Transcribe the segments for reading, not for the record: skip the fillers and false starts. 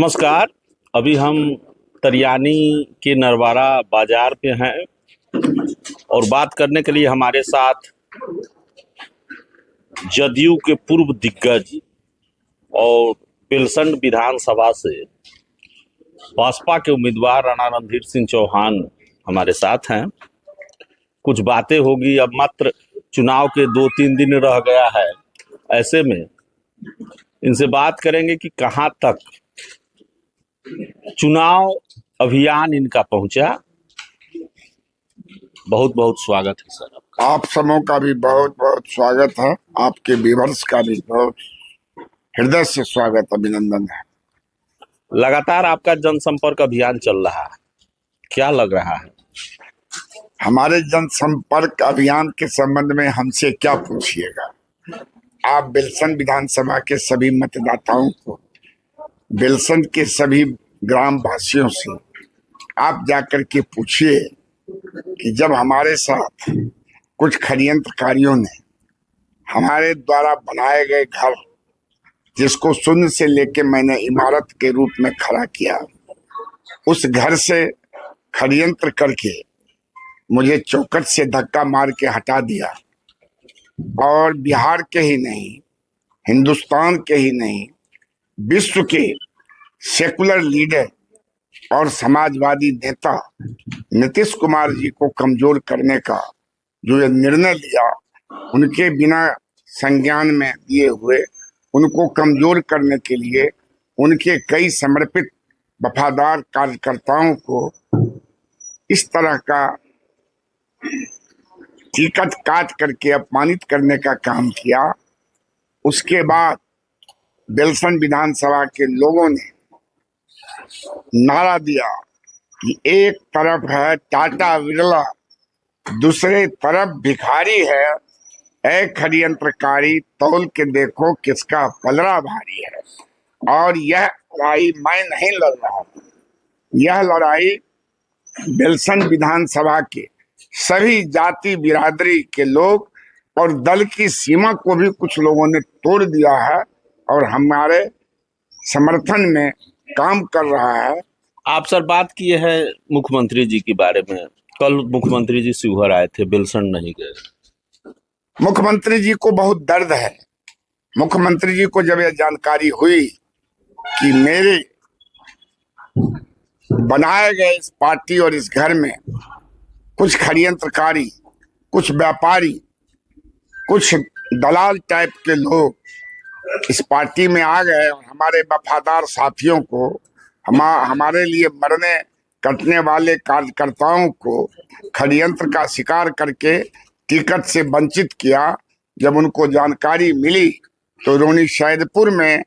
नमस्कार। अभी हम तरियानी के नरवारा बाजार पे हैं और बात करने के लिए हमारे साथ जदयू के पूर्व दिग्गज और पिलसन विधानसभा से बसपा के उम्मीदवार राणा रणधीर सिंह चौहान हमारे साथ हैं। कुछ बातें होगी, अब मात्र चुनाव के 2-3 दिन रह गया है। ऐसे में इनसे बात करेंगे कि कहां तक चुनाव अभियान इनका पहुंचा। बहुत बहुत स्वागत है सर आपका। आप सबों का भी बहुत बहुत स्वागत है। आपके व्यूअर्स का भी बहुत हृदय से स्वागत, अभिनंदन है। लगातार आपका जनसंपर्क अभियान चल रहा है, क्या लग रहा है? हमारे जनसंपर्क अभियान के संबंध में हमसे क्या पूछिएगा। आप बिल्सन विधानसभा के सभी मतदाताओं को, बिल्सन के सभी ग्राम वासियों से आप जाकर के पूछिए कि जब हमारे साथ कुछ षड्यंत्रकारियों ने हमारे द्वारा बनाए गए घर, जिसको शून्य से लेके मैंने इमारत के रूप में खड़ा किया, उस घर से षड्यंत्र करके मुझे चौखट से धक्का मार के हटा दिया और बिहार के ही नहीं, हिंदुस्तान के ही नहीं, विश्व के सेकुलर लीडर और समाजवादी नेता नीतीश कुमार जी को कमजोर करने का जो ये निर्णय लिया, उनके बिना संज्ञान में दिए हुए उनको कमजोर करने के लिए उनके कई समर्पित वफादार कार्यकर्ताओं को इस तरह का टिकट काट करके अपमानित करने का काम किया। उसके बाद बिल्सन विधानसभा के लोगों ने नारा दिया कि एक तरफ है टाटा बिरला, दूसरे तरफ भिखारी है, ऐ षड्यंत्रकारी तौल के देखो किसका पलड़ा भारी है। और यह लड़ाई मैं नहीं लड़ रहा हूं, यह लड़ाई बिल्सन विधानसभा के सभी जाति बिरादरी के लोग और दल की सीमा को भी कुछ लोगों ने तोड़ दिया है और हमारे समर्थन में काम कर रहा है। आप सर बात किए हैं मुख्यमंत्री जी के बारे में। कल मुख्यमंत्री जी शिवहर आए थे, बिल्सन नहीं गए। मुख्यमंत्री जी को बहुत दर्द है। मुख्यमंत्री जी को जब यह जानकारी हुई कि मेरे बनाए गए इस पार्टी और इस घर में कुछ षड्यंत्रकारी, कुछ व्यापारी, कुछ दलाल टाइप के लोग इस पार्टी में आ गए और हमारे वफादार साथियों को, हमारे लिए मरने कटने वाले कार्यकर्ताओं को षड्यंत्र का शिकार करके टिकट से वंचित किया। जब उनको जानकारी मिली तो रोनी सैदपुर में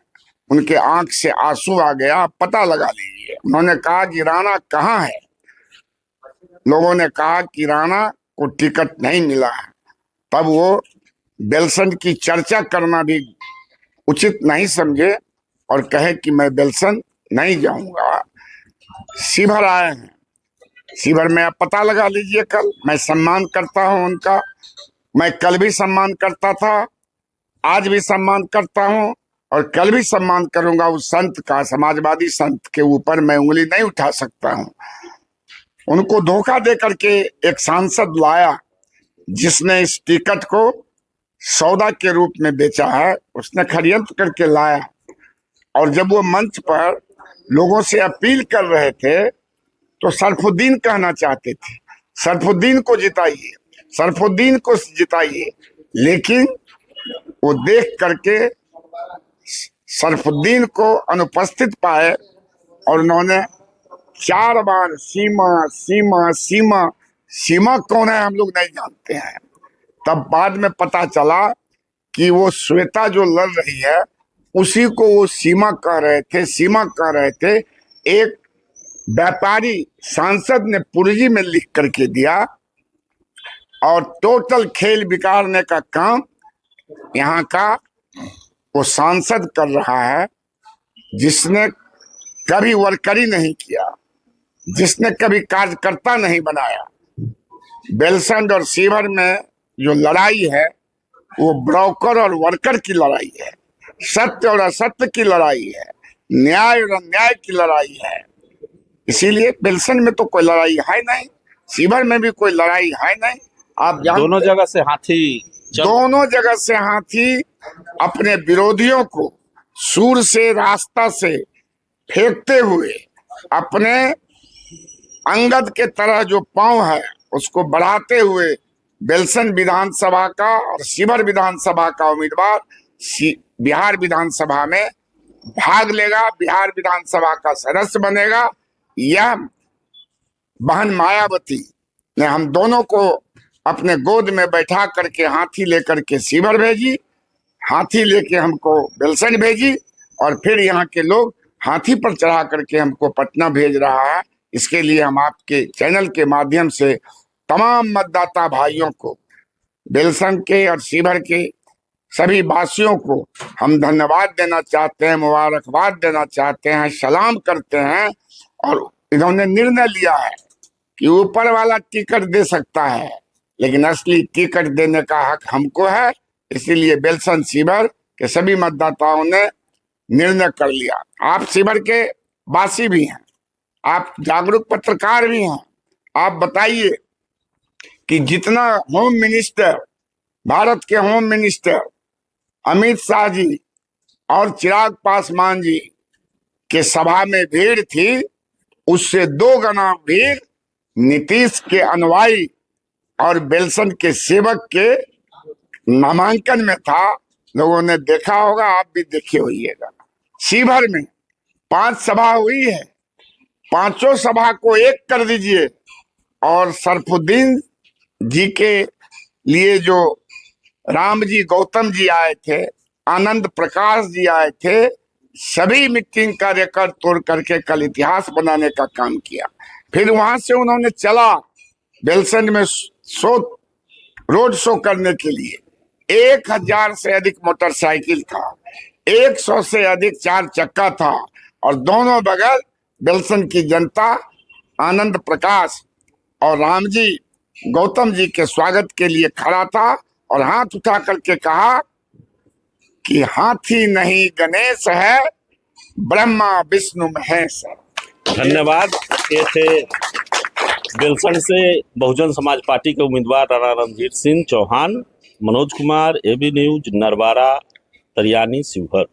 उनके आंख से आंसू आ गया। पता लगा लीजिए, उन्होंने कहा कि राणा कहाँ है। लोगों ने कहा कि राणा को टिकट नहीं मिला है। तब वो बिल्सन की चर्चा करना भी उचित नहीं समझे और कहे कि मैं बिल्सन नहीं जाऊंगा। शिवहर आए हैं, शिवहर में आप पता लगा लीजिए। कल मैं सम्मान करता हूं उनका, मैं कल भी सम्मान करता था, आज भी सम्मान करता हूं और कल भी सम्मान करूंगा। उस संत का, समाजवादी संत के ऊपर मैं उंगली नहीं उठा सकता हूं। उनको धोखा दे करके एक सांसद लाया जिसने इस टिकट को सौदा के रूप में बेचा है, उसने षड्यंत्र करके लाया। और जब वो मंच पर लोगों से अपील कर रहे थे तो सरफुद्दीन कहना चाहते थे, सरफुद्दीन को जिताइए, सरफुद्दीन को जिताइए, लेकिन वो देख करके सरफुद्दीन को अनुपस्थित पाए और उन्होंने 4 बार सीमा सीमा सीमा, सीमा कौन है हम लोग नहीं जानते हैं। तब बाद में पता चला कि वो श्वेता जो लड़ रही है उसी को वो सीमा कह रहे थे, सीमा कह रहे थे। एक व्यापारी सांसद ने पुर्जी में लिख करके दिया और टोटल खेल बिगाड़ने का काम यहाँ का वो सांसद कर रहा है, जिसने कभी वर्करी नहीं किया, जिसने कभी कार्यकर्ता नहीं बनाया। बिल्सन और शिवहर में जो लड़ाई है वो ब्रोकर और वर्कर की लड़ाई है, सत्य और असत्य की लड़ाई है। न्याय और अन्याय की लड़ाई है। इसीलिए बेलसन में तो कोई लड़ाई है नहीं, शिवहर में भी कोई लड़ाई है नहीं। आप दोनों जानते जगह से हाथी दोनों जगह से हाथी अपने विरोधियों को सूर से, रास्ता से फेंकते हुए अपने अंगद के तरह जो पांव है उसको बढ़ाते हुए बेलसन विधानसभा का और शिवहर विधानसभा का उम्मीदवार बिहार विधानसभा में भाग लेगा, बिहार विधानसभा का सदस्य बनेगा। यह बहन मायावती ने हम दोनों को अपने गोद में बैठा करके हाथी लेकर के शिवहर भेजी, हाथी लेके हमको बेलसन भेजी, और फिर यहाँ के लोग हाथी पर चढ़ा करके हमको पटना भेज रहा है। इसके लिए हम आपके चैनल के माध्यम से तमाम मतदाता भाइयों को, बेलसन के और शिवहर के सभी वासियों को हम धन्यवाद देना चाहते हैं, मुबारकबाद देना चाहते हैं, सलाम करते हैं। और इन्होंने निर्णय लिया है कि ऊपर वाला टिकट दे सकता है, लेकिन असली टिकट देने का हक हमको है। इसीलिए बेलसन शिवहर के सभी मतदाताओं ने निर्णय कर लिया। आप शिवहर के वासी भी हैं, आप जागरूक पत्रकार भी हैं। आप बताइए कि जितना होम मिनिस्टर, भारत के होम मिनिस्टर अमित शाह जी और चिराग पासवान जी के सभा में भीड़ थी, उससे 2 गुना भीड़ नीतीश के अनुयायी और बेलसन के सेवक के नामांकन में था। लोगों ने देखा होगा, आप भी देखे होइएगा। शिवहर में 5 सभा हुई है, 5 सभा को एक कर दीजिए। और सरफुद्दीन जी के लिए जो राम जी, गौतम जी आए थे, आनंद प्रकाश जी आए थे, सभी मीटिंग का रिकॉर्ड तोड़ करके कल इतिहास बनाने का काम किया। फिर वहां से उन्होंने चला बेलसन में रोड शो करने के लिए। 1000 से अधिक मोटरसाइकिल था, 100 से अधिक 4 चक्का था, और दोनों बगल बेलसन की जनता आनंद प्रकाश और राम जी, गौतम जी के स्वागत के लिए खड़ा था और हाथ उठा करके कहा कि हाथी नहीं गणेश है, ब्रह्मा विष्णु महेश है। धन्यवाद। ये थे बेलसन से बहुजन समाज पार्टी के उम्मीदवार राणा रणधीर सिंह चौहान। Manoj Kumar, AB news, Narwara, Tariyani, Sheohar.